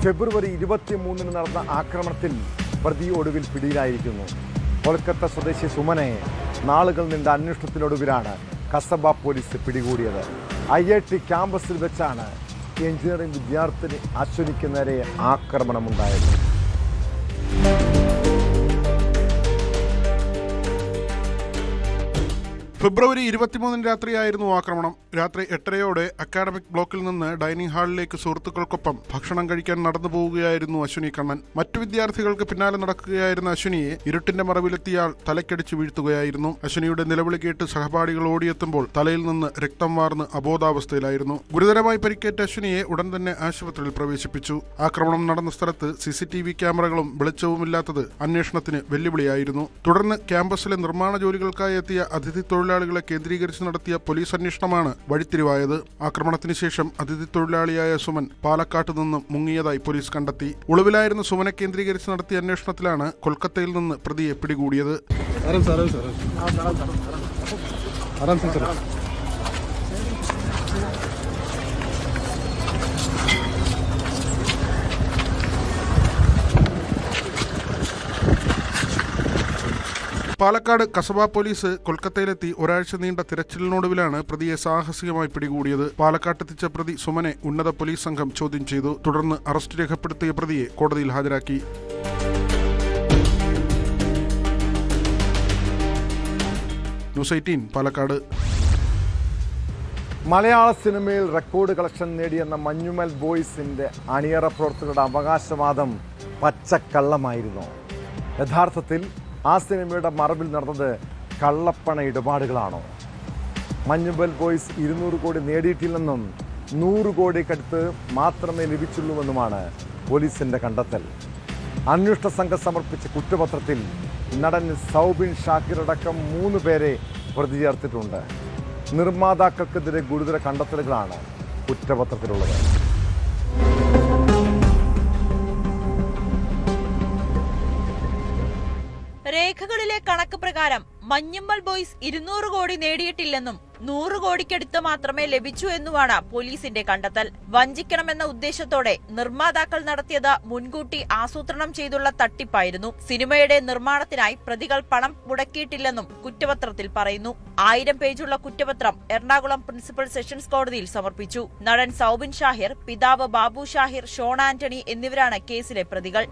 ഫെബ്രുവരി 23-ന് നടന്ന ആക്രമണത്തിൽ പ്രതി ഒടുവിൽ പിടിയിലായിരിക്കുന്നു. കൊൽക്കത്ത സ്വദേശി സുമനെ നാളുകൾ നീണ്ട അന്വേഷണത്തിനൊടുവിലാണ് കസബ പോലീസ് പിടികൂടിയത്. IIT ക്യാമ്പസിൽ വെച്ചാണ് എഞ്ചിനീയറിംഗ് വിദ്യാർത്ഥിനി അശ്വിനിക്ക് നേരെ ആക്രമണമുണ്ടായത്. ഫെബ്രുവരി 23-ന് രാത്രിയായിരുന്നു ആക്രമണം. രാത്രി 8:30-യോടെ അക്കാഡമിക് ബ്ലോക്കിൽ നിന്ന് ഡൈനിങ് ഹാളിലേക്ക് സുഹൃത്തുക്കൾക്കൊപ്പം ഭക്ഷണം കഴിക്കാൻ നടന്നു പോവുകയായിരുന്നു അശ്വിനി കണ്ണൻ. മറ്റു വിദ്യാർത്ഥികൾക്ക് പിന്നാലെ നടക്കുകയായിരുന്ന അശ്വിനിയെ ഇരുട്ടിന്റെ മറവിലെത്തിയാൽ തലക്കടിച്ച് വീഴ്ത്തുകയായിരുന്നു. അശ്വിനിയുടെ നിലവിളി കേട്ട് സഹപാഠികൾ ഓടിയെത്തുമ്പോൾ തലയിൽ നിന്ന് രക്തം വാർന്ന് അബോധാവസ്ഥയിലായിരുന്നു. ഗുരുതരമായി പരിക്കേറ്റ അശ്വിനിയെ ഉടൻ തന്നെ ആശുപത്രിയിൽ പ്രവേശിപ്പിച്ചു. ആക്രമണം നടന്ന സ്ഥലത്ത് CCTV ക്യാമറകളും വെളിച്ചവുമില്ലാത്തത് അന്വേഷണത്തിന് വെല്ലുവിളിയായിരുന്നു. തുടർന്ന് ക്യാമ്പസിലെ നിർമ്മാണ ജോലികൾക്കായി എത്തിയ അതിഥി തൊഴിലാളികളെ കേന്ദ്രീകരിച്ച് നടത്തിയ പോലീസ് അന്വേഷണമാണ് വഴിത്തിരിവായത്. ആക്രമണത്തിന് ശേഷം അതിഥി തൊഴിലാളിയായ സുമൻ പാലക്കാട്ട് നിന്ന് മുങ്ങിയതായി പോലീസ് കണ്ടെത്തി. ഒളിവിലായിരുന്ന സുമനെ കേന്ദ്രീകരിച്ച് നടത്തിയ അന്വേഷണത്തിലാണ് കൊൽക്കത്തയിൽ നിന്ന് പ്രതിയെ പിടികൂടിയത്. പാലക്കാട് കസബ പോലീസ് കൊൽക്കത്തയിലെത്തി ഒരാഴ്ച നീണ്ട തിരച്ചിലിനൊടുവിലാണ് പ്രതിയെ സാഹസികമായി പിടികൂടിയത്. പാലക്കാട്ടെത്തിച്ച പ്രതി സുമനെ ഉന്നത പോലീസ് സംഘം ചോദ്യം ചെയ്തു. തുടർന്ന് അറസ്റ്റ് രേഖപ്പെടുത്തിയ പ്രതിയെ കോടതിയിൽ ഹാജരാക്കി. ന്യൂസ് 18 പാലക്കാട്. മലയാള സിനിമയിൽ റെക്കോർഡ് കളക്ഷൻ നേടിയെന്ന മഞ്ഞുമൽ ബോയ്സിന്റെ അണിയറ പ്രവർത്തകരുടെ അവകാശവാദം പച്ചക്കള്ളമായിരുന്നു. യഥാർത്ഥത്തിൽ ആ സിനിമയുടെ മറവിൽ നടന്നത് കള്ളപ്പണ ഇടപാടുകളാണോ? മഞ്ഞുമൽ ബോയ്സ് 200 കോടി നേടിയിട്ടില്ലെന്നും 100 കോടിക്കടുത്ത് മാത്രമേ ലഭിച്ചുള്ളൂവെന്നുമാണ് പോലീസിന്റെ കണ്ടെത്തൽ. അന്വേഷണ സംഘം സമർപ്പിച്ച കുറ്റപത്രത്തിൽ നടൻ സൗബിൻ ഷാഹിർ അടക്കം 3 പേരെ പ്രതി ചേർത്തിട്ടുണ്ട്. നിർമ്മാതാക്കൾക്കെതിരെ ഗുരുതര കണ്ടെത്തലുകളാണ് കുറ്റപത്രത്തിലുള്ളത്. രേഖകളിലെ കണക്ക് പ്രകാരം മഞ്ഞുമ്മൽ ബോയ്സ് 200 കോടി നേടിയിട്ടില്ലെന്നും 100 കോടിക്കടുത്ത് മാത്രമേ ലഭിച്ചു എന്നുമാണ് പോലീസിന്റെ കണ്ടെത്തൽ. വഞ്ചിക്കണമെന്ന ഉദ്ദേശത്തോടെ നിർമ്മാതാക്കൾ നടത്തിയത് മുൻകൂട്ടി ആസൂത്രണം ചെയ്തുള്ള തട്ടിപ്പായിരുന്നു. സിനിമയുടെ നിർമ്മാണത്തിനായി പ്രതികൾ പണം മുടക്കിയിട്ടില്ലെന്നും കുറ്റപത്രത്തിൽ പറയുന്നു. 1000 പേജുള്ള കുറ്റപത്രം എറണാകുളം പ്രിൻസിപ്പൽ സെഷൻസ് കോടതിയിൽ സമർപ്പിച്ചു. നടൻ സൗബിൻ ഷാഹിർ, പിതാവ് ബാബു ഷാഹിർ, ഷോൺ ആന്റണി എന്നിവരാണ് കേസിലെ പ്രതികൾ.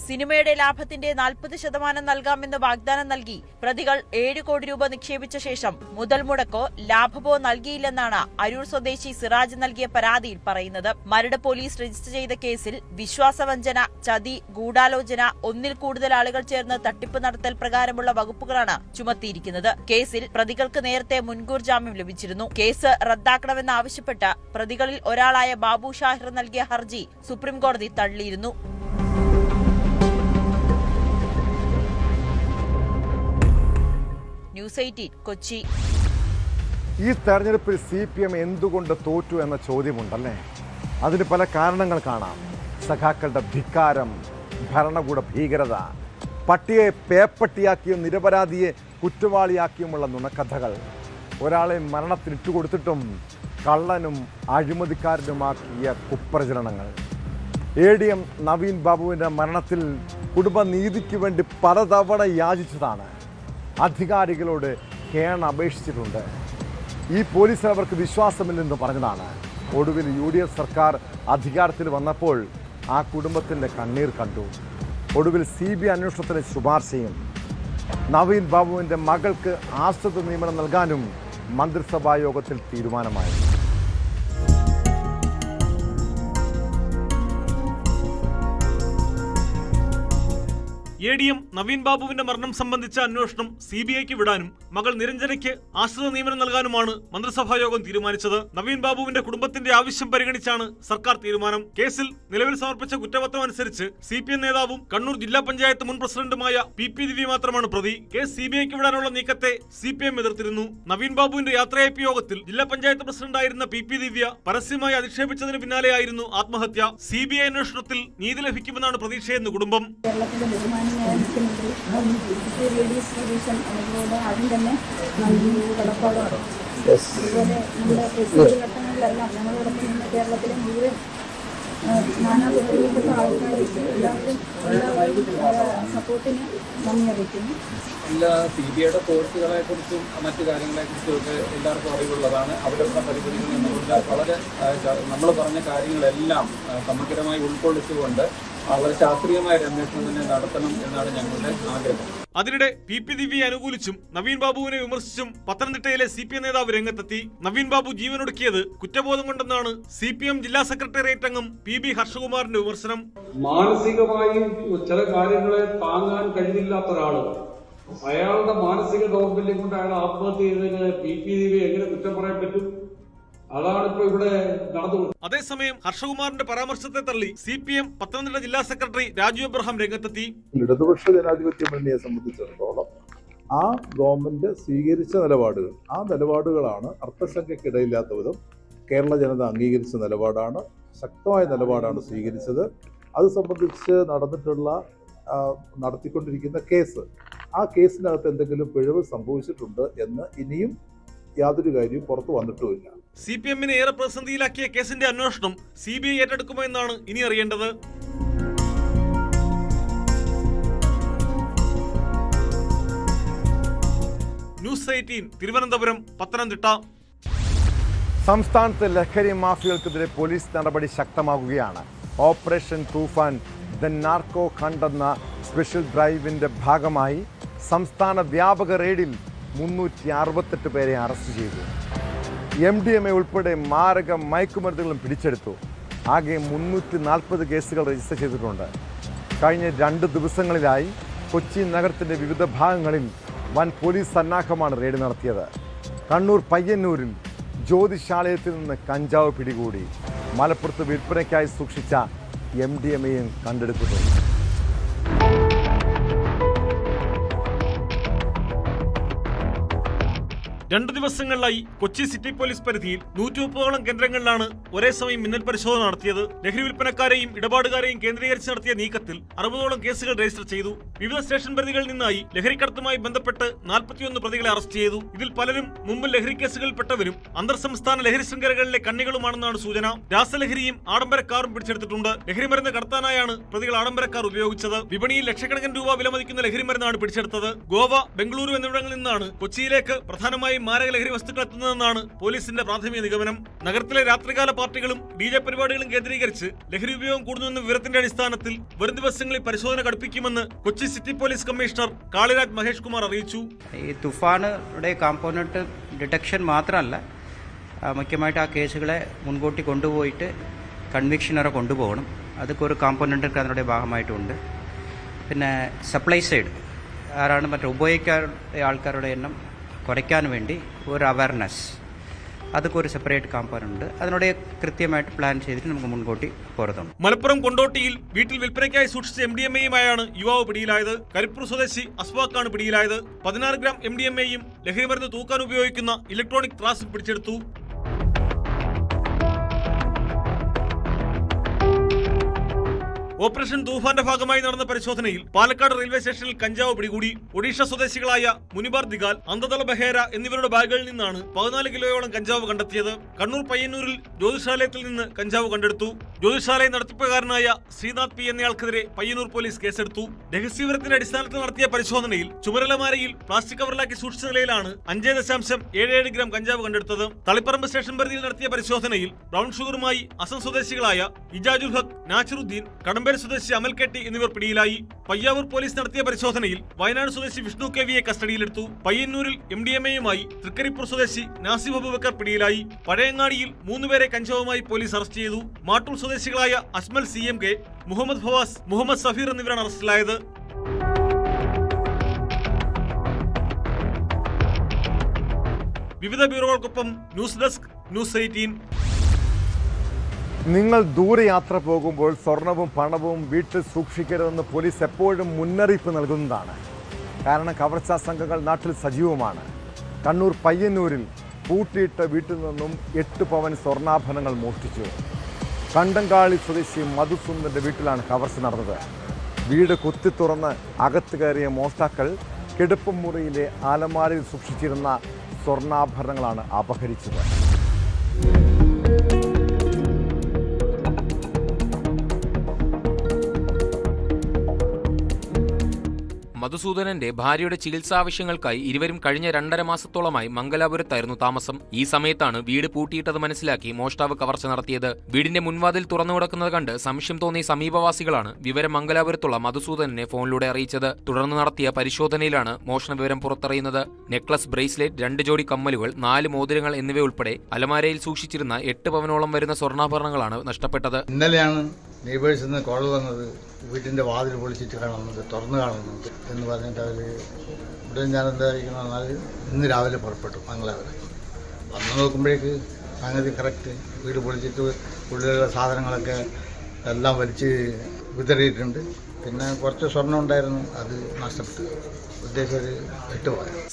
സിനിമയുടെ ലാഭത്തിന്റെ 40% നൽകാമെന്ന് വാഗ്ദാനം നൽകി പ്രതികൾ 7 കോടി രൂപ നിക്ഷേപിച്ച ശേഷം മുതൽ മുടക്കോ ലാഭമോ നൽകിയില്ലെന്നാണ് അരൂർ സ്വദേശി സിറാജ് നൽകിയ പരാതിയിൽ പറയുന്നത്. മരട് പോലീസ് രജിസ്റ്റർ ചെയ്ത കേസിൽ വിശ്വാസവഞ്ചന, ചതി, ഗൂഢാലോചന, ഒന്നിൽ കൂടുതൽ ആളുകൾ ചേർന്ന് തട്ടിപ്പ് നടത്തൽ പ്രകാരമുള്ള വകുപ്പുകളാണ് ചുമത്തിയിരിക്കുന്നത്. കേസിൽ പ്രതികൾക്ക് നേരത്തെ മുൻകൂർ ജാമ്യം ലഭിച്ചിരുന്നു. കേസ് റദ്ദാക്കണമെന്നാവശ്യപ്പെട്ട് പ്രതികളിൽ ഒരാളായ ബാബു ഷാഹിർ നൽകിയ ഹർജി സുപ്രീംകോടതി തള്ളിയിരുന്നു. ന്യൂസ് 18 കൊച്ചി. ഈ തെരഞ്ഞെടുപ്പിൽ CPM എന്തുകൊണ്ട് തോറ്റു എന്ന ചോദ്യമുണ്ടല്ലേ? അതിന് പല കാരണങ്ങൾ കാണാം. സഖാക്കളുടെ ധിക്കാരം, ഭരണകൂട ഭീകരത, പട്ടിയെ പേപ്പട്ടിയാക്കിയും നിരപരാധിയെ കുറ്റവാളിയാക്കിയുമുള്ള നുണക്കഥകൾ, ഒരാളെ മരണത്തിനിട്ടുകൊടുത്തിട്ടും കള്ളനും അഴിമതിക്കാരനുമാക്കിയ കുപ്രചരണങ്ങൾ, ADM നവീൻ ബാബുവിൻ്റെ മരണത്തിൽ കുടുംബനീതിക്ക് വേണ്ടി പലതവണ യാചിച്ചതാണ്. അധികാരികളോട് അപേക്ഷിച്ചിട്ടുണ്ട്. ഈ പോലീസിൽ അവർക്ക് വിശ്വാസമില്ലെന്ന് പറഞ്ഞതാണ്. ഒടുവിൽ UDF സർക്കാർ അധികാരത്തിൽ വന്നപ്പോൾ ആ കുടുംബത്തിൻ്റെ കണ്ണീർ കണ്ടു. ഒടുവിൽ CBI അന്വേഷണത്തിന് ശുപാർശയും. നവീൻ ബാബുവിൻ്റെ മകൾക്ക് ആശ്രിത നിയമനം നൽകാനും മന്ത്രിസഭാ യോഗത്തിൽ തീരുമാനമായി. ADM നവീൻ ബാബുവിന്റെ മരണം സംബന്ധിച്ച അന്വേഷണം CBIക്ക് വിടാനും മകൾ നിരഞ്ജനയ്ക്ക് ആശ്രിത നിയമനം നൽകാനുമാണ് മന്ത്രിസഭായോഗം തീരുമാനിച്ചത്. നവീൻ ബാബുവിന്റെ കുടുംബത്തിന്റെ ആവശ്യം പരിഗണിച്ചാണ് സർക്കാർ തീരുമാനം. കേസിൽ നിലവിൽ സമർപ്പിച്ച കുറ്റപത്രം അനുസരിച്ച് CPM നേതാവും കണ്ണൂർ ജില്ലാ പഞ്ചായത്ത് മുൻ പ്രസിഡന്റുമായ PP ദിവ്യ മാത്രമാണ് പ്രതി. കേസ് CBIക്ക് വിടാനുള്ള നീക്കത്തെ CPM എതിർത്തിരുന്നു. നവീൻ ബാബുവിന്റെ യാത്രയയപ്പ് യോഗത്തിൽ ജില്ലാ പഞ്ചായത്ത് പ്രസിഡന്റായിരുന്ന PP ദിവ്യ പരസ്യമായി അധിക്ഷേപിച്ചതിന് പിന്നാലെയായിരുന്നു ആത്മഹത്യ. CBI അന്വേഷണത്തിൽ നീതി ലഭിക്കുമെന്നാണ് പ്രതീക്ഷയെന്ന് കുടുംബം. മുഖ്യമന്ത്രി ആദ്യം തന്നെ കടപ്പാടാണ്. അതുപോലെ നമ്മുടെ പ്രതിസന്ധി ഘട്ടങ്ങളിലെല്ലാം ഞങ്ങളോടൊപ്പം നിന്ന് കേരളത്തിലെ മുഴുവൻ നാനാതുറയിൽപ്പെട്ട ആൾക്കാർ എല്ലാവരും സപ്പോർട്ടിന് നന്ദി അറിയിക്കുന്നു. എല്ലാ CBIയുടെ കോഴ്സുകളെ കുറിച്ചും മറ്റു കാര്യങ്ങളെ കുറിച്ചും ഒക്കെ എല്ലാവർക്കും അറിവുള്ളതാണ്. അവരുടെ പരിപാടികളിൽ നിന്നുകൊണ്ട് വളരെ നമ്മൾ പറഞ്ഞ കാര്യങ്ങളെല്ലാം സമഗ്രമായി ഉൾക്കൊള്ളിച്ചുകൊണ്ട് വളരെ ശാസ്ത്രീയമായ അന്വേഷണം തന്നെ നടത്തണം എന്നാണ് ഞങ്ങളുടെ ആഗ്രഹം. അതിനിടെ PP ദിവ്യയെ അനുകൂലിച്ചും നവീൻ ബാബുവിനെ വിമർശിച്ചും പത്തനംതിട്ടയിലെ CPM നേതാവ് രംഗത്തെത്തി. നവീൻ ബാബു ജീവനൊടുക്കിയത് കുറ്റബോധം കൊണ്ടെന്നാണ് CPM ജില്ലാ സെക്രട്ടേറിയറ്റ് അംഗം PB ഹർഷകുമാറിന്റെ വിമർശനം. മാനസികമായി ചില കാര്യങ്ങളെ താങ്ങാൻ കഴിവില്ലാത്ത ഒരാള്, അയാളുടെ മാനസിക ദൗർബല്യം കൊണ്ട് അയാൾ ആത്മഹത്യ ചെയ്തതിന് PP ദിവ്യ എങ്ങനെ കുറ്റം പറയാൻ പറ്റും? അതാണ് ഇപ്പൊ ഇവിടെ നടന്നുകൊടുക്കുന്നത്. അതേസമയം ഹർഷകുമാറിന്റെ പരാമർശത്തെ തള്ളി CPM പത്തനംതിട്ട ജില്ലാ സെക്രട്ടറി രാജു എബ്രഹാം രംഗത്തെത്തി. ഇടതുപക്ഷ ജനാധിപത്യ മുന്നണിയെ സംബന്ധിച്ചിടത്തോളം ആ ഗവൺമെന്റ് സ്വീകരിച്ച നിലപാടുകൾ, ആ നിലപാടുകളാണ് അർത്ഥശങ്കയ്ക്കിടയില്ലാത്ത വിധം കേരള ജനത അംഗീകരിച്ച നിലപാടാണ്. ശക്തമായ നിലപാടാണ് സ്വീകരിച്ചത്. അത് സംബന്ധിച്ച് നടത്തിക്കൊണ്ടിരിക്കുന്ന കേസ്, ആ കേസിനകത്ത് എന്തെങ്കിലും പിഴവ് സംഭവിച്ചിട്ടുണ്ട് എന്ന് ഇനിയും യാതൊരു കാര്യവും പുറത്തു വന്നിട്ടുമില്ല. CPMനെ ഏറെ പ്രതിസന്ധിയിലാക്കിയ കേസിന്റെ അന്വേഷണം CBI ഏറ്റെടുക്കുമോ എന്നാണ് ഇനി അറിയേണ്ടത്. ന്യൂസ് 18 തിരുവനന്തപുരം, പത്തനംതിട്ട. സംസ്ഥാനത്ത് ലഹരി മാഫിയകൾക്കെതിരെ പോലീസ് നടപടി ശക്തമാകുകയാണ്. Operation Toofan the narco hunt എന്ന സ്പെഷ്യൽ ഡ്രൈവിന്റെ ഭാഗമായി സംസ്ഥാന വ്യാപക റെയ്ഡിൽ 368 പേരെ അറസ്റ്റ് ചെയ്തു. MDMA ഉൾപ്പെടെ മാരക മയക്കുമരുന്നുകളും പിടിച്ചെടുത്തു. ആകെ 340 കേസുകൾ രജിസ്റ്റർ ചെയ്തിട്ടുണ്ട്. കഴിഞ്ഞ 2 ദിവസങ്ങളിലായി കൊച്ചി നഗരത്തിൻ്റെ വിവിധ ഭാഗങ്ങളിൽ വൻ പോലീസ് സന്നാഹമാണ് റെയ്ഡ് നടത്തിയത്. കണ്ണൂർ പയ്യന്നൂരിൽ ജ്യോതിശാലയത്തിൽ നിന്ന് കഞ്ചാവ് പിടികൂടി. മലപ്പുറത്ത് വിൽപ്പനയ്ക്കായി സൂക്ഷിച്ച MDMAയും കണ്ടെടുത്തിട്ടുണ്ട്. 2 ദിവസങ്ങളിലായി കൊച്ചി സിറ്റി പോലീസ് പരിധിയിൽ 130ഓളം കേന്ദ്രങ്ങളിലാണ് ഒരേ സമയം മിന്നൽ പരിശോധന നടത്തിയത്. ലഹരി വിൽപ്പനക്കാരെയും ഇടപാടുകാരെയും കേന്ദ്രീകരിച്ച് നടത്തിയ നീക്കത്തിൽ 60ഓളം കേസുകൾ രജിസ്റ്റർ ചെയ്തു. വിവിധ സ്റ്റേഷൻ പരിധികളിൽ നിന്നായി ലഹരിക്കടത്തുമായി ബന്ധപ്പെട്ട് 41 പ്രതികളെ അറസ്റ്റ് ചെയ്തു. ഇതിൽ പലരും മുമ്പ് ലഹരി കേസുകളിൽപ്പെട്ടവരും അന്തർ സംസ്ഥാന ലഹരി ശൃംഖലകളിലെ കണ്ണികളുമാണെന്നാണ് സൂചന. രാസലഹരിയും ആഡംബരക്കാറും പിടിച്ചെടുത്തിട്ടുണ്ട്. ലഹരിമരുന്ന് കടത്താനായാണ് പ്രതികൾ ആഡംബരക്കാർ ഉപയോഗിച്ചത്. വിപണിയിൽ ലക്ഷക്കണക്കിന് രൂപ വിലമതിക്കുന്ന ലഹരിമരുന്നാണ് പിടിച്ചെടുത്തത്. ഗോവ, ബംഗളൂരു എന്നിവിടങ്ങളിൽ നിന്നാണ് കൊച്ചിയിലേക്ക് പ്രധാനമായും വഴിയായി മാരക ലഹരി വസ്തുക്കൾ എത്തുന്നതെന്നാണ് പോലീസിന്റെ പ്രാഥമിക നിഗമനം. നഗരത്തിലെ രാത്രികാല പാർട്ടികളും DJ പരിപാടികളും കേന്ദ്രീകരിച്ച് ലഹരി ഉപയോഗം കൂടുന്നുവെന്ന വിവരത്തിന്റെ അടിസ്ഥാനത്തിൽ വരും ദിവസങ്ങളിൽ പരിശോധന കടുപ്പിക്കുമെന്ന് Kochi city police commissioner Kaliraj Mahesh Kumar അറിയിച്ചു. ഈ തുഫാനുടെ കോമ്പോണന്റ് ഡിറ്റക്ഷൻ മാത്രമല്ല, മുഖ്യമായിട്ട് ആ കേസുകളെ മുൻകൂട്ടി കൊണ്ടുപോയിട്ട് കൺവിക്ഷൻ വരെ കൊണ്ടുപോകണം. അതൊക്കെ ഒരു കോമ്പോണൻ്റ് അതിൻ്റെ ഭാഗമായിട്ടുണ്ട്. പിന്നെ സപ്ലൈ സൈഡ് ആരാണ് ഉപയോഗിക്കാത്ത ആൾക്കാരുടെ എണ്ണം കുറയ്ക്കാൻ വേണ്ടി ഒരു അവയർനെസ്, അതൊക്കെ ഒരു സെപ്പറേറ്റ് കോമ്പോണൻ്റ് ഉണ്ട്. അതിനോട് കൃത്യമായിട്ട് പ്ലാൻ ചെയ്തിട്ട് നമുക്ക് മുൻകൂട്ടി പുറത്തുണ്ട്. മലപ്പുറം കൊണ്ടോട്ടിയിൽ വീട്ടിൽ വിൽപ്പനയ്ക്കായി സൂക്ഷിച്ച MDMAയുമായാണ് യുവാവ് പിടിയിലായത്. കരിപ്പൂർ സ്വദേശി അസ്വാഖാണ് പിടിയിലായത്. 16 ഗ്രാം MDMAയും ലഹരിമരുന്ന് തൂക്കാൻ ഉപയോഗിക്കുന്ന ഇലക്ട്രോണിക് ത്രാസും പിടിച്ചെടുത്തു. ഓപ്പറേഷൻ തൂഫാന്റെ ഭാഗമായി നടന്ന പരിശോധനയിൽ പാലക്കാട് റെയിൽവേ സ്റ്റേഷനിൽ കഞ്ചാവ് പിടികൂടി. ഒഡീഷ സ്വദേശികളായ മുനിബാർ ദിഗാൽ, അന്തതല ബഹേര എന്നിവരുടെ ബാഗുകളിൽ നിന്നാണ് 14 കിലോയോളം കഞ്ചാവ് കണ്ടെത്തിയത്. കണ്ണൂർ പയ്യന്നൂരിൽ ജ്യോതിഷാലയത്തിൽ നിന്ന് കഞ്ചാവ് കണ്ടെടുത്തു. ജ്യോതിഷാലയ നടത്തിപ്പുകാരനായ ശ്രീനാഥ് P എന്നയാൾക്കെതിരെ പയ്യന്നൂർ പോലീസ് കേസെടുത്തു. രഹസ്യവിവരത്തിന്റെ അടിസ്ഥാനത്തിൽ നടത്തിയ പരിശോധനയിൽ ചുമരലമാരയിൽ പ്ലാസ്റ്റിക് കവറിലാക്കി സൂക്ഷിച്ച നിലയിലാണ് 5.77 ഗ്രാം കഞ്ചാവ് കണ്ടെടുത്തത്. തളിപ്പറമ്പ് സ്റ്റേഷൻ പരിധിയിൽ നടത്തിയ പരിശോധനയിൽ ബ്രൗൺ ഷുഗറുമായി അസം സ്വദേശികളായ ഇജാജുൽ ഹഖ്, നാസിറുദ്ദീൻ, കടമ്പേരി സ്വദേശി അമൽ കെട്ടി എന്നിവർ പിടിയിലായി. പയ്യാവൂർ പോലീസ് നടത്തിയ പരിശോധനയിൽ വയനാട് സ്വദേശി വിഷ്ണു KVയെ കസ്റ്റഡിയിലെടുത്തു. പയ്യന്നൂരിൽ MDMAയുമായി തൃക്കരിപ്പൂർ സ്വദേശി നാസിഫ് അബൂബക്കർ പിടിയിലായി. പഴയങ്ങാടിയിൽ 3 പേരെ കഞ്ചാവുമായി പോലീസ് അറസ്റ്റ് ചെയ്തു. മാട്ടൂർ സ്വദേശികളായ അസ്മൽ CMK, മുഹമ്മദ് ഫവാസ്, മുഹമ്മദ് സഫീർ എന്നിവരാണ് അറസ്റ്റിലായത്. വിവിധ ബ്യൂറോകൾക്കൊപ്പം ന്യൂസ് ഡെസ്ക്, ന്യൂസ് 18. നിങ്ങൾ ദൂരയാത്ര പോകുമ്പോൾ സ്വർണവും പണവും വീട്ടിൽ സൂക്ഷിക്കരുതെന്ന് പോലീസ് എപ്പോഴും മുന്നറിയിപ്പ് നൽകുന്നതാണ്. കാരണം കവർച്ചാ സംഘങ്ങൾ നാട്ടിൽ സജീവമാണ്. കണ്ണൂർ പയ്യന്നൂരിൽ പൂട്ടിയിട്ട വീട്ടിൽ നിന്നും 8 പവൻ സ്വർണ്ണാഭരണങ്ങൾ മോഷ്ടിച്ചു. കണ്ടങ്കാളി സ്വദേശി മധുസുന്ദറിൻ്റെ വീട്ടിലാണ് കവർച്ച നടന്നത്. വീട് കുത്തി തുറന്ന് അകത്ത് കയറിയ മോഷ്ടാക്കൾ കിടപ്പ് മുറിയിലെ അലമാരയിൽ സൂക്ഷിച്ചിരുന്ന സ്വർണ്ണാഭരണങ്ങളാണ് അപഹരിച്ചത്. മധുസൂദനന്റെ ഭാര്യയുടെ ചികിത്സാവശ്യങ്ങൾക്കായി ഇരുവരും കഴിഞ്ഞ 2.5 മാസത്തോളമായി മംഗലാപുരത്തായിരുന്നു താമസം. ഈ സമയത്താണ് വീട് പൂട്ടിയിട്ടത് മനസ്സിലാക്കി മോഷ്ടാവ് കവർച്ച നടത്തിയത്. വീടിന്റെ മുൻവാതിൽ തുറന്നു കിടക്കുന്നത് കണ്ട് സംശയം തോന്നിയ സമീപവാസികളാണ് വിവരം മംഗലാപുരത്തുള്ള മധുസൂദനനെ ഫോണിലൂടെ അറിയിച്ചത്. തുടർന്ന് നടത്തിയ പരിശോധനയിലാണ് മോഷണ വിവരം പുറത്തറിയുന്നത്. നെക്ലസ്, ബ്രേസ്ലെറ്റ്, 2 ജോഡി കമ്മലുകൾ, 4 മോതിരങ്ങൾ എന്നിവയുൾപ്പെടെ അലമാരയിൽ സൂക്ഷിച്ചിരുന്ന 8 പവനോളം വരുന്ന സ്വർണ്ണാഭരണങ്ങളാണ് നഷ്ടപ്പെട്ടത്. ഇന്നലെയാണ് നെയ്ബേഴ്സിൽ നിന്ന് കോൾ വന്നത്, വീട്ടിൻ്റെ വാതിൽ പൊളിച്ചിട്ട് കാണുന്നുണ്ട്, തുറന്നു കാണുന്നുണ്ട് എന്ന് പറഞ്ഞിട്ട് അവർ ഇവിടെ ഞാൻ എന്തായിരിക്കണം എന്നാൽ ഇന്ന് രാവിലെ പുറപ്പെട്ടു മംഗലാപുരം. വന്ന് നോക്കുമ്പോഴേക്ക് സംഗതി കറക്റ്റ്. വീട് പൊളിച്ചിട്ട് ഉള്ളിലുള്ള സാധനങ്ങളൊക്കെ എല്ലാം വലിച്ച് വിതറിയിട്ടുണ്ട്. പിന്നെ കുറച്ച് സ്വർണ്ണം ഉണ്ടായിരുന്നു, അത് നഷ്ടപ്പെട്ടു.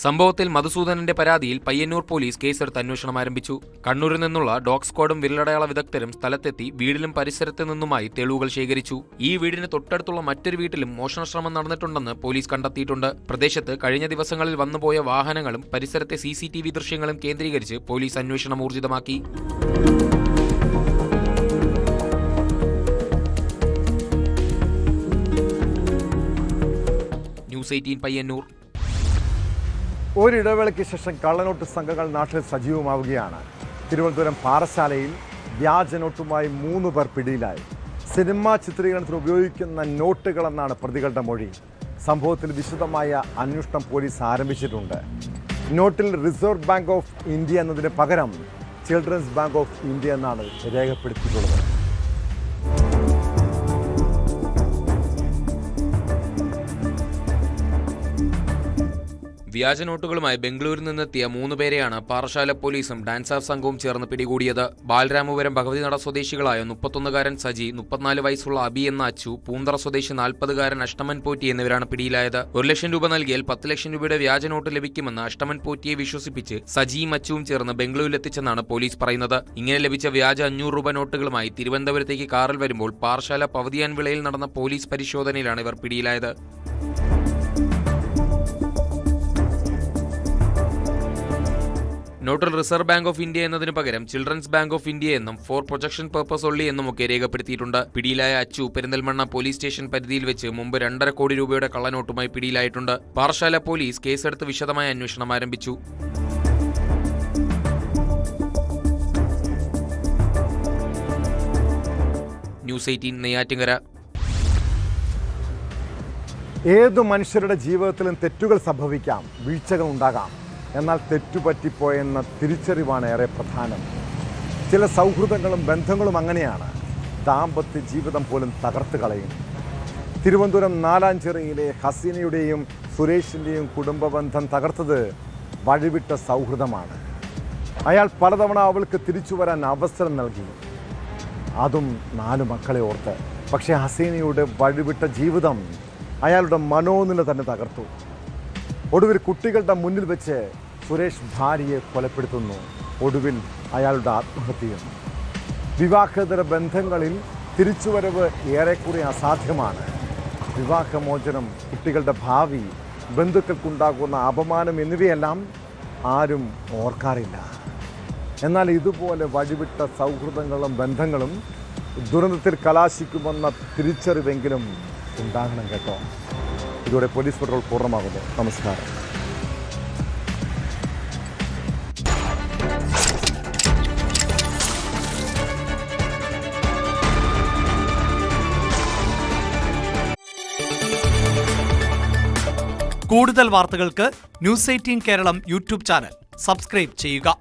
സംഭവത്തിൽ മധുസൂദനന്റെ പരാതിയിൽ പയ്യന്നൂർ പോലീസ് കേസെടുത്ത് അന്വേഷണം ആരംഭിച്ചു. കണ്ണൂരിൽ നിന്നുള്ള ഡോഗ് സ്ക്വാഡും വിരലടയാള വിദഗ്ധരും സ്ഥലത്തെത്തി വീടിലും പരിസരത്ത് നിന്നുമായി തെളിവുകൾ ശേഖരിച്ചു. ഈ വീടിന് തൊട്ടടുത്തുള്ള മറ്റൊരു വീട്ടിലും മോഷണശ്രമം നടന്നിട്ടുണ്ടെന്ന് പോലീസ് കണ്ടെത്തിയിട്ടുണ്ട്. പ്രദേശത്ത് കഴിഞ്ഞ ദിവസങ്ങളിൽ വന്നുപോയ വാഹനങ്ങളും പരിസരത്തെ CCTV ദൃശ്യങ്ങളും കേന്ദ്രീകരിച്ച് പോലീസ് അന്വേഷണം ഊർജിതമാക്കി. ന്യൂസ് 18 പയ്യന്നൂർ. ഒരിടവേളയ്ക്ക് ശേഷം കള്ളനോട്ട് സംഘങ്ങൾ നാട്ടിൽ സജീവമാവുകയാണ്. തിരുവനന്തപുരം പാറശാലയിൽ വ്യാജനോട്ടുമായി 3 പേർ പിടിയിലായി. സിനിമാ ചിത്രീകരണത്തിന് ഉപയോഗിക്കുന്ന നോട്ടുകളെന്നാണ് പ്രതികളുടെ മൊഴി. സംഭവത്തിൽ വിശദമായ അന്വേഷണം പോലീസ് ആരംഭിച്ചിട്ടുണ്ട്. നോട്ടിൽ റിസർവ് ബാങ്ക് ഓഫ് ഇന്ത്യ എന്നതിന് പകരം ചിൽഡ്രൻസ് ബാങ്ക് ഓഫ് ഇന്ത്യ എന്നാണ് രേഖപ്പെടുത്തിയിട്ടുള്ളത്. വ്യാജനോട്ടുകളുമായി ബംഗളൂരിൽ നിന്നെത്തിയ 3 പേരെയാണ് പാറശാല പോലീസും ഡാൻസ് ഓഫ് സംഘവും ചേർന്ന് പിടികൂടിയത്. ബാലരാമപുരം ഭഗവതിനട സ്വദേശികളായ 31-കാരൻ സജി, 34 വയസ്സുള്ള അബി എന്ന അച്ചു, പൂന്തറ സ്വദേശി 40-കാരൻ അഷ്ടമൻ പോറ്റി എന്നിവരാണ് പിടിയിലായത്. 1 ലക്ഷം രൂപ നൽകിയാൽ 10 ലക്ഷം രൂപയുടെ വ്യാജനോട്ട് ലഭിക്കുമെന്ന് അഷ്ടമൻ പോറ്റിയെ വിശ്വസിപ്പിച്ച് സജിയും അച്ചുവും ചേർന്ന് ബംഗളൂരിലെത്തിച്ചെന്നാണ് പോലീസ് പറയുന്നത്. ഇങ്ങനെ ലഭിച്ച വ്യാജ 500 രൂപ നോട്ടുകളുമായി തിരുവനന്തപുരത്തേക്ക് കാറിൽ വരുമ്പോൾ പാറശാല പവതിയാൻ വിളയിൽ നടന്ന പോലീസ് പരിശോധനയിലാണ് ഇവർ പിടിയിലായത്. നോട്ടിൽ റിസർവ് ബാങ്ക് ഓഫ് ഇന്ത്യ എന്നതിന് പകരം ചിൽഡ്രൻസ് ബാങ്ക് ഓഫ് ഇന്ത്യ എന്നും ഫോർ പ്രൊജക്ഷൻ പർപ്പസ് ഒള്ളി എന്നുമൊക്കെ രേഖപ്പെടുത്തിയിട്ടുണ്ട്. പിടിയിലായ അച്ചു പെരിന്തൽമണ്ണ പോലീസ് സ്റ്റേഷൻ പരിധിയിൽ വെച്ച് മുമ്പ് 2.5 കോടി രൂപയുടെ കള്ളനോട്ടുമായി പിടിയിലായിട്ടുണ്ട്. പാറശാല പോലീസ് കേസെടുത്ത് വിശദമായ അന്വേഷണം ആരംഭിച്ചു. ന്യൂസ് 18 നെയ്യാറ്റിൻകര. ഏതു മനുഷ്യരുടെ ജീവിതത്തിലും തെറ്റുകൾ സംഭവിക്കാം, വീഴ്ചകൾ ഉണ്ടാകാം. എന്നാൽ തെറ്റുപറ്റിപ്പോയെന്ന തിരിച്ചറിവാണ് ഏറെ പ്രധാനം. ചില സൗഹൃദങ്ങളും ബന്ധങ്ങളും അങ്ങനെയാണ്, ദാമ്പത്യ ജീവിതം പോലും തകർത്ത് കളയും. തിരുവനന്തപുരം നാലാഞ്ചിറയിലെ ഹസീനയുടെയും സുരേഷിൻ്റെയും കുടുംബ ബന്ധം തകർത്തത് വഴിവിട്ട സൗഹൃദമാണ്. അയാൾ പലതവണ അവൾക്ക് തിരിച്ചു വരാൻ അവസരം നൽകി, അതും 4 മക്കളെ ഓർത്ത്. പക്ഷേ ഹസീനയുടെ വഴിവിട്ട ജീവിതം അയാളുടെ മനോനില തന്നെ തകർത്തു. ഒടുവിൽ കുട്ടികളുടെ മുന്നിൽ വെച്ച് സുരേഷ് ഭാര്യയെ കൊലപ്പെടുത്തുന്നു. ഒടുവിൽ അയാളുടെ ആത്മഹത്യയും. വിവാഹേതര ബന്ധങ്ങളിൽ തിരിച്ചുവരവ് ഏറെക്കുറെ അസാധ്യമാണ്. വിവാഹമോചനം, കുട്ടികളുടെ ഭാവി, ബന്ധുക്കൾക്കുണ്ടാകുന്ന അപമാനം എന്നിവയെല്ലാം ആരും ഓർക്കാറില്ല. എന്നാൽ ഇതുപോലെ വഴിവിട്ട സൗഹൃദങ്ങളും ബന്ധങ്ങളും ദുരന്തത്തിൽ കലാശിക്കുമെന്ന തിരിച്ചറിവെങ്കിലും ഉണ്ടാകണം കേട്ടോ. ഇതോടെ പോലീസ് പട്രോൾ പൂർണ്ണമാകുന്നു. നമസ്കാരം. കൂടുതൽ വാർത്തകൾക്ക് news 18 Keralam YouTube channel subscribe ചെയ്യുക.